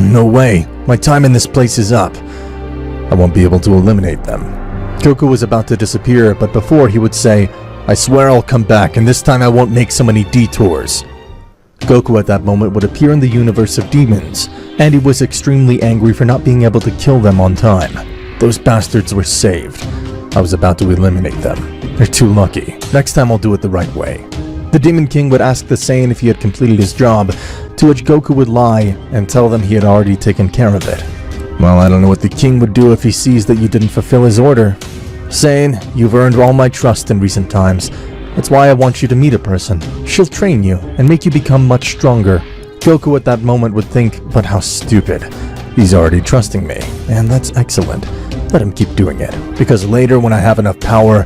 No way. My time in this place is up. I won't be able to eliminate them. Goku was about to disappear, but before he would say, I swear I'll come back, and this time I won't make so many detours. Goku at that moment would appear in the universe of demons, and he was extremely angry for not being able to kill them on time. Those bastards were saved. I was about to eliminate them. They're too lucky. Next time I'll do it the right way. The Demon King would ask the Saiyan if he had completed his job, to which Goku would lie and tell them he had already taken care of it. Well, I don't know what the king would do if he sees that you didn't fulfill his order. Saiyan, you've earned all my trust in recent times. That's why I want you to meet a person. She'll train you and make you become much stronger. Goku at that moment would think, but how stupid. He's already trusting me, and that's excellent. Let him keep doing it, because later when I have enough power,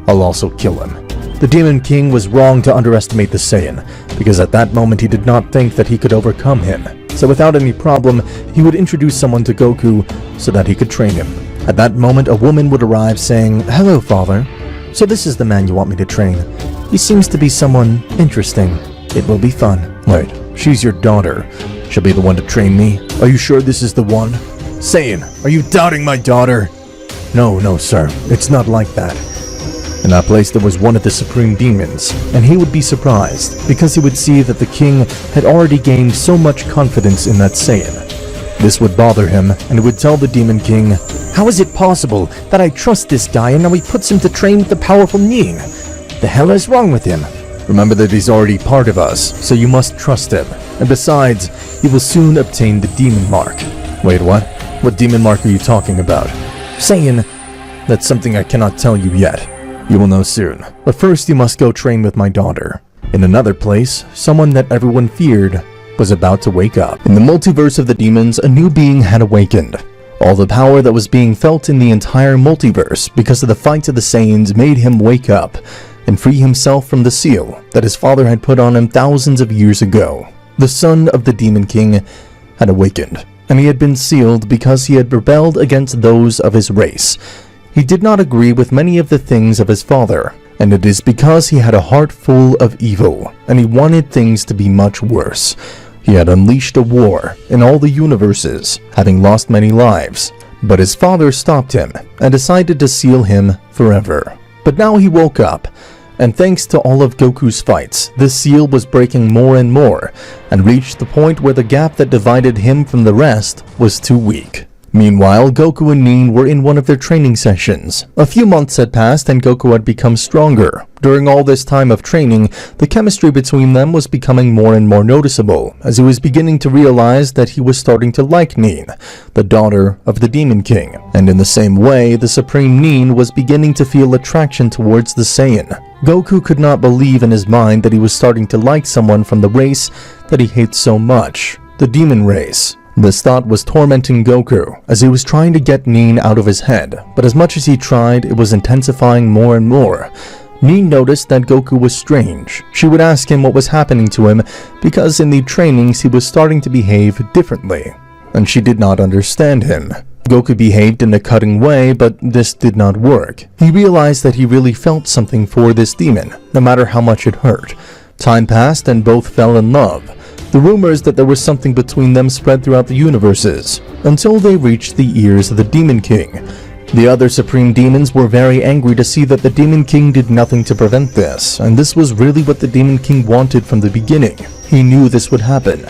I'll also kill him. The Demon King was wrong to underestimate the Saiyan, because at that moment he did not think that he could overcome him. So without any problem, he would introduce someone to Goku so that he could train him. At that moment, a woman would arrive saying, Hello, father. So this is the man you want me to train. He seems to be someone interesting. It will be fun. Wait, she's your daughter. She'll be the one to train me. Are you sure this is the one? Saiyan, are you doubting my daughter? No, sir. It's not like that. In that place there was one of the supreme demons, and he would be surprised because he would see that the king had already gained so much confidence in that Saiyan. This would bother him, and he would tell the Demon King, How is it possible that I trust this guy and now he puts him to train with the powerful Nin? The hell is wrong with him? Remember that he's already part of us, so you must trust him. And besides, he will soon obtain the demon mark. Wait, what? What demon mark are you talking about? Saiyan, that's something I cannot tell you yet. You will know soon. But first you must go train with my daughter. In another place, someone that everyone feared was about to wake up. In the multiverse of the demons, a new being had awakened. All the power that was being felt in the entire multiverse because of the fight of the Saiyans made him wake up and free himself from the seal that his father had put on him thousands of years ago. The son of the Demon King had awakened, and he had been sealed because he had rebelled against those of his race. He did not agree with many of the things of his father, and it is because he had a heart full of evil, and he wanted things to be much worse. He had unleashed a war in all the universes, having lost many lives, but his father stopped him and decided to seal him forever. But now he woke up, and thanks to all of Goku's fights, the seal was breaking more and more, and reached the point where the gap that divided him from the rest was too weak. Meanwhile, Goku and Nin were in one of their training sessions. A few months had passed and Goku had become stronger. During all this time of training, the chemistry between them was becoming more and more noticeable, as he was beginning to realize that he was starting to like Nin, the daughter of the Demon King. And in the same way, the Supreme Nin was beginning to feel attraction towards the Saiyan. Goku could not believe in his mind that he was starting to like someone from the race that he hates so much, the demon race. This thought was tormenting Goku, as he was trying to get Nin out of his head, but as much as he tried, it was intensifying more and more. Nin noticed that Goku was strange. She would ask him what was happening to him, because in the trainings he was starting to behave differently, and she did not understand him. Goku behaved in a cutting way, but this did not work. He realized that he really felt something for this demon, no matter how much it hurt. Time passed and both fell in love. The rumors that there was something between them spread throughout the universes, until they reached the ears of the Demon King. The other supreme demons were very angry to see that the Demon King did nothing to prevent this, and this was really what the Demon King wanted from the beginning. He knew this would happen.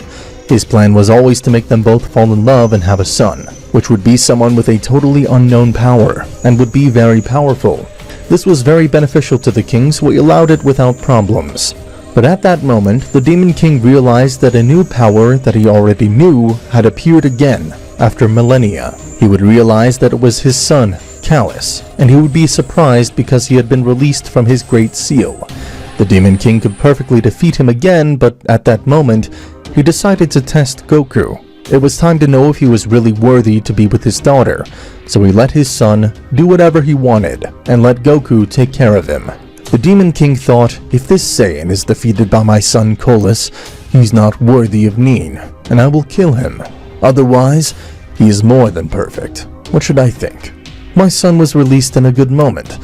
His plan was always to make them both fall in love and have a son, which would be someone with a totally unknown power, and would be very powerful. This was very beneficial to the king, so he allowed it without problems. But at that moment, the Demon King realized that a new power that he already knew had appeared again after millennia. He would realize that it was his son, Callus, and he would be surprised because he had been released from his Great Seal. The Demon King could perfectly defeat him again, but at that moment, he decided to test Goku. It was time to know if he was really worthy to be with his daughter, so he let his son do whatever he wanted and let Goku take care of him. The Demon King thought, if this Saiyan is defeated by my son Callus, he's not worthy of Nin, and I will kill him. Otherwise, he is more than perfect. What should I think? My son was released in a good moment.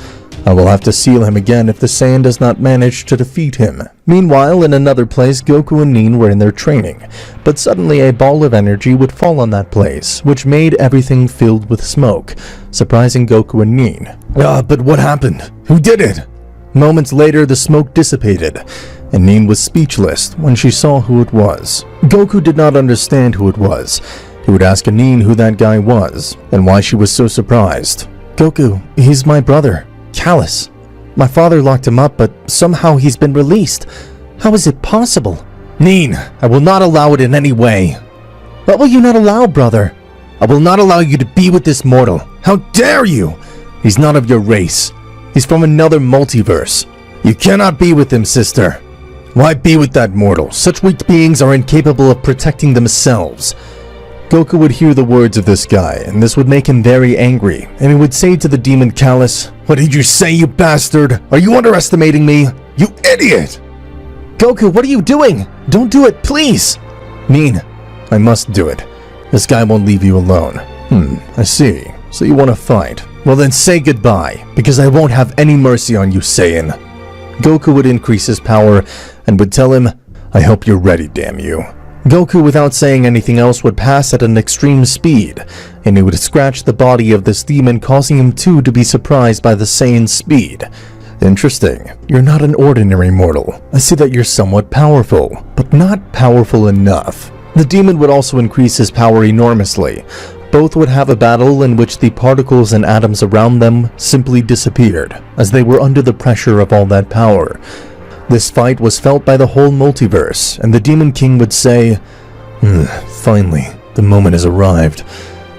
I will have to seal him again if the Saiyan does not manage to defeat him. Meanwhile, in another place, Goku and Nin were in their training, but suddenly a ball of energy would fall on that place, which made everything filled with smoke, surprising Goku and Nin. But what happened? Who did it? Moments later, the smoke dissipated, and Nin was speechless when she saw who it was. Goku did not understand who it was. He would ask Nin who that guy was, and why she was so surprised. Goku, he's my brother, Callus. My father locked him up, but somehow he's been released. How is it possible? Nin, I will not allow it in any way. What will you not allow, brother? I will not allow you to be with this mortal. How dare you? He's not of your race. He's from another multiverse. You cannot be with him, sister. Why be with that mortal? Such weak beings are incapable of protecting themselves. Goku would hear the words of this guy, and this would make him very angry, and he would say to the demon Callus, "What did you say, you bastard? Are you underestimating me? You idiot!" Goku, what are you doing? Don't do it, please! Nin, I must do it. This guy won't leave you alone. I see. So you want to fight? Well then say goodbye, because I won't have any mercy on you, Saiyan. Goku would increase his power, and would tell him, I hope you're ready, damn you. Goku, without saying anything else, would pass at an extreme speed, and he would scratch the body of this demon, causing him too to be surprised by the Saiyan's speed. Interesting. You're not an ordinary mortal. I see that you're somewhat powerful, but not powerful enough. The demon would also increase his power enormously. Both would have a battle in which the particles and atoms around them simply disappeared, as they were under the pressure of all that power. This fight was felt by the whole multiverse, and the Demon King would say, Finally, the moment has arrived.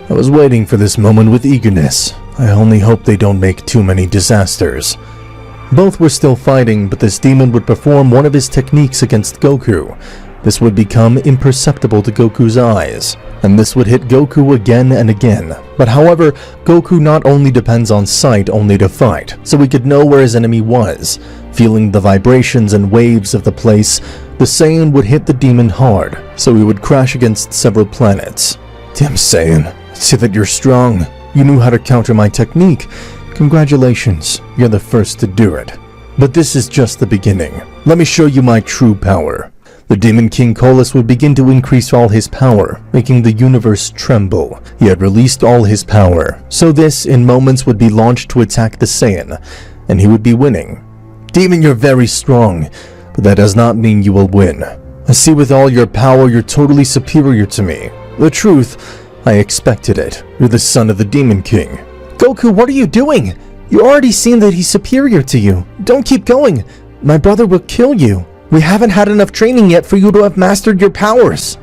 I was waiting for this moment with eagerness. I only hope they don't make too many disasters. Both were still fighting, but this demon would perform one of his techniques against Goku. This would become imperceptible to Goku's eyes, and this would hit Goku again and again. But however, Goku not only depends on sight only to fight, so he could know where his enemy was. Feeling the vibrations and waves of the place, the Saiyan would hit the demon hard, so he would crash against several planets. Damn Saiyan, I see that you're strong. You knew how to counter my technique. Congratulations, you're the first to do it. But this is just the beginning. Let me show you my true power. The Demon King Callus would begin to increase all his power, making the universe tremble. He had released all his power, so this, in moments, would be launched to attack the Saiyan, and he would be winning. Demon, you're very strong, but that does not mean you will win. I see with all your power you're totally superior to me. The truth, I expected it. You're the son of the Demon King. Goku, what are you doing? You already seen that he's superior to you. Don't keep going. My brother will kill you. We haven't had enough training yet for you to have mastered your powers.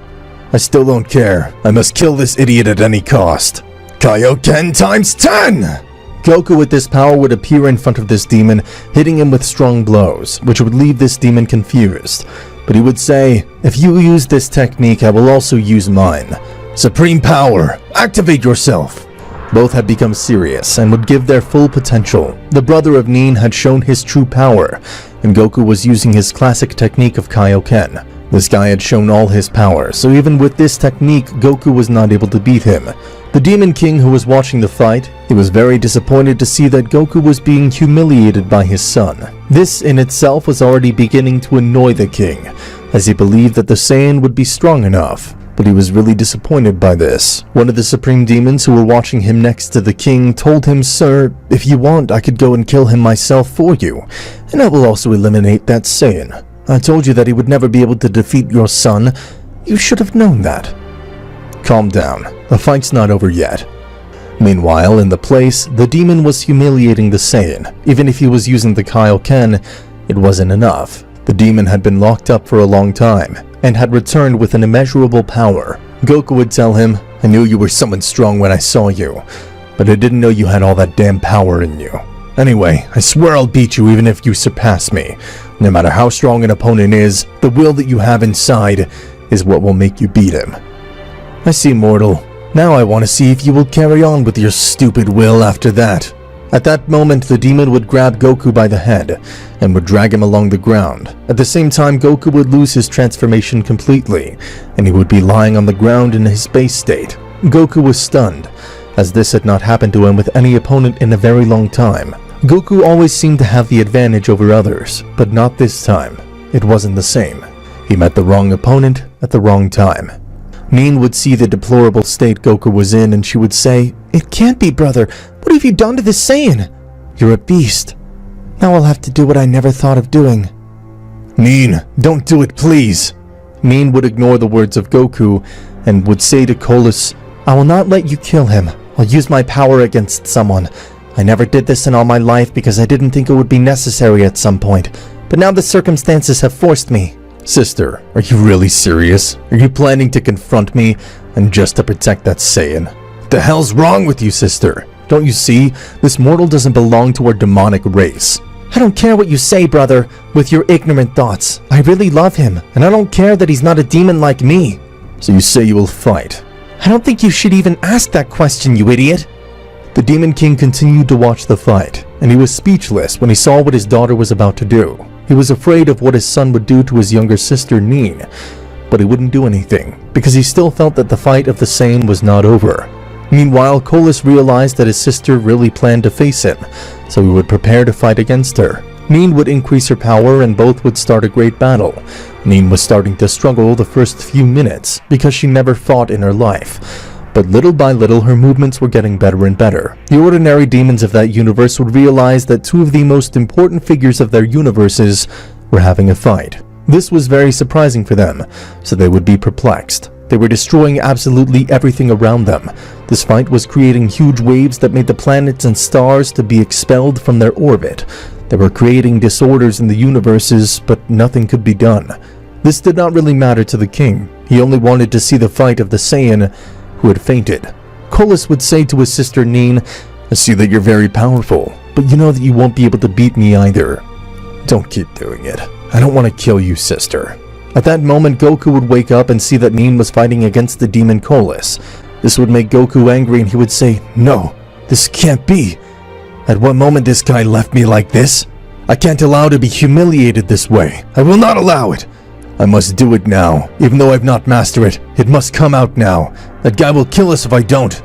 I still don't care. I must kill this idiot at any cost. Kaioken times 10! Goku with this power would appear in front of this demon, hitting him with strong blows, which would leave this demon confused. But he would say, if you use this technique, I will also use mine. Supreme Power, activate yourself! Both had become serious and would give their full potential. The brother of Nin had shown his true power, and Goku was using his classic technique of Kaioken. This guy had shown all his power, so even with this technique, Goku was not able to beat him. The Demon King, who was watching the fight, he was very disappointed to see that Goku was being humiliated by his son. This in itself was already beginning to annoy the king, as he believed that the Saiyan would be strong enough. But he was really disappointed by this. One of the supreme demons who were watching him next to the king told him, Sir, if you want, I could go and kill him myself for you, and I will also eliminate that Saiyan. I told you that he would never be able to defeat your son. You should have known that. Calm down. The fight's not over yet. Meanwhile, in the place, the demon was humiliating the Saiyan. Even if he was using the Kaioken, it wasn't enough. The demon had been locked up for a long time, and had returned with an immeasurable power. Goku would tell him, I knew you were someone strong when I saw you, but I didn't know you had all that damn power in you. Anyway, I swear I'll beat you even if you surpass me. No matter how strong an opponent is, the will that you have inside is what will make you beat him. I see, mortal. Now I want to see if you will carry on with your stupid will after that. At that moment, the demon would grab Goku by the head and would drag him along the ground. At the same time, Goku would lose his transformation completely, and he would be lying on the ground in his base state. Goku was stunned, as this had not happened to him with any opponent in a very long time. Goku always seemed to have the advantage over others, but not this time. It wasn't the same. He met the wrong opponent at the wrong time. Nin would see the deplorable state Goku was in and she would say, "It can't be, brother. What have you done to this Saiyan? You're a beast. Now I'll have to do what I never thought of doing." "Nin, don't do it, please." Nin would ignore the words of Goku and would say to Colas, "I will not let you kill him. I'll use my power against someone. I never did this in all my life because I didn't think it would be necessary at some point, but now the circumstances have forced me." "Sister, are you really serious? Are you planning to confront me and just to protect that Saiyan? What the hell's wrong with you, sister? Don't you see? This mortal doesn't belong to our demonic race." "I don't care what you say, brother, with your ignorant thoughts. I really love him, and I don't care that he's not a demon like me." "So you say you will fight?" "I don't think you should even ask that question, you idiot." The Demon King continued to watch the fight, and he was speechless when he saw what his daughter was about to do. He was afraid of what his son would do to his younger sister Nin, but he wouldn't do anything, because he still felt that the fight of the Saiyan was not over. Meanwhile, Colas realized that his sister really planned to face him, so he would prepare to fight against her. Nin would increase her power and both would start a great battle. Nin was starting to struggle the first few minutes, because she never fought in her life. But little by little her movements were getting better and better. The ordinary demons of that universe would realize that two of the most important figures of their universes were having a fight. This was very surprising for them, so they would be perplexed. They were destroying absolutely everything around them. This fight was creating huge waves that made the planets and stars to be expelled from their orbit. They were creating disorders in the universes, but nothing could be done. This did not really matter to the king. He only wanted to see the fight of the Saiyan who had fainted. Colas would say to his sister Nin, "I see that you're very powerful, but you know that you won't be able to beat me either. Don't keep doing it. I don't want to kill you, sister." At that moment, Goku would wake up and see that Nin was fighting against the demon Colas. This would make Goku angry and he would say, "No, this can't be. At what moment this guy left me like this? I can't allow to be humiliated this way. I will not allow it. I must do it now. Even though I've not mastered it, it must come out now. That guy will kill us if I don't."